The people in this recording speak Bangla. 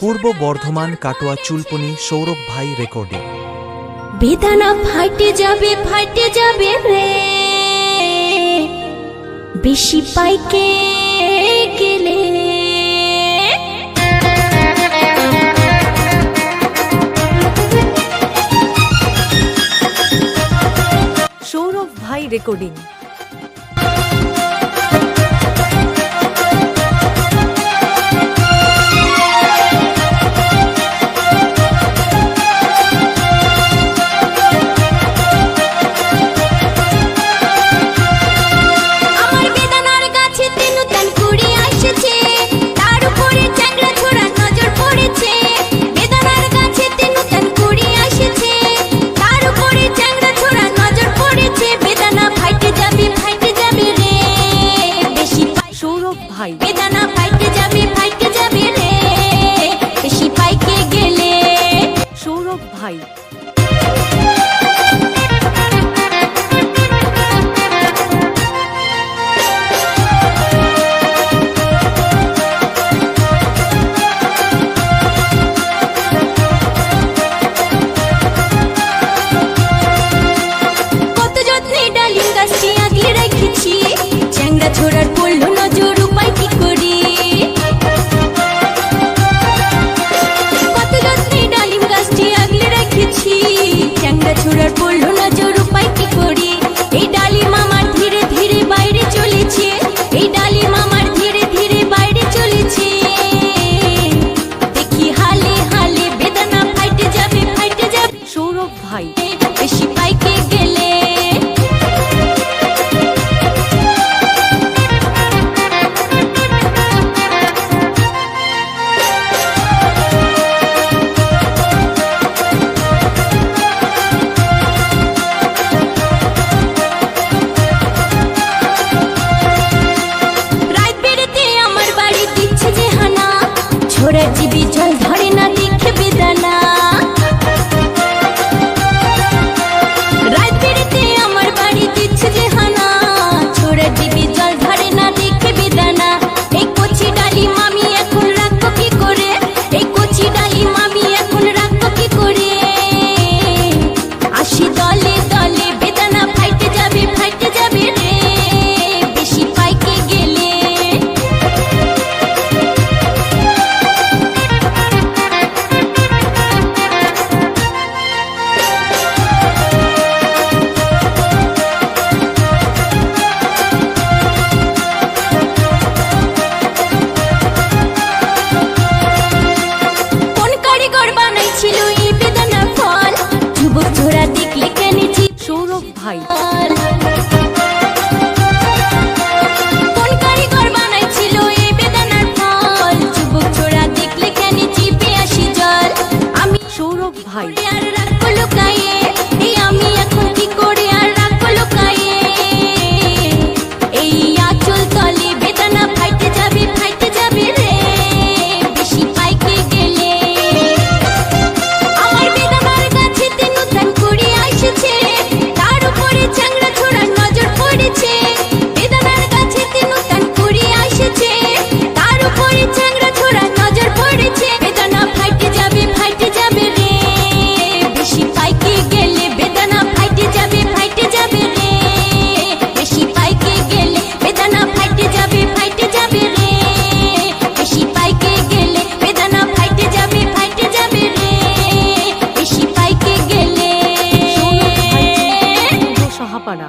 পূর্ব বর্ধমান কাটোয়া চুলপনি সৌরভ ভাই রেকর্ডিং। বেদনা ফাটে যাবে রে, বেশি পাইকে গেলে। সৌরভ ভাই রেকর্ডিং। বেদনা ফাইটে যাবে রে, বেশি পাইকে গেলে। সৌরভ ভাই। কত যত্নে ডালিম গাছটি আগলে রেখেছি, চ্যাংড়া ছোড়ার পড়লো নজর। ছোড়ার পড়লো নজর, উপায় কি করি? এই ডালিম আমার ধীরে ধীরে বাইরে চলেছে, এই ডালিম আমার ধীরে ধীরে বাইরে চলেছে। দেখি হালে হালে বেদনা ফাইটে যাবে। সৌরভ ভাই। বেশি পাইকে গেলে। ছোড়া জীবী জল ধরে না, দেখে বেদনা। রাত বেড়েতে আমার বাড়ি দিচ্ছে যে হানা, ছোড়া জীবী জল ধরে না, দেখে বেদনা। এই কচি ডালিম আমি এখন রাখবো কি করে? এই কচি ডালিম আমি এখন রাখবো কি করে? আসি দলে দলে বেদনা ফাইটে যাবে রে, বেশি পাইকে গেলে। সৌরভ ভাই। কোন কারিগর বানাইছিল এই বেদনার ফল? যুবক ছোড়া দেখলে কেন জিভে আসি জল? আমি সৌরভ ভাই। আর রাখবো লুকায়ে, এই আমি এখন কি করে আর রাখবো লুকায়ে? এই আঁচল তলে বেদনা ফাইটে যাবে রে, বেশি পাইকে গেলে। আমার বেদনার কাছে নতুন কুড়ি আসছে, পাড়া।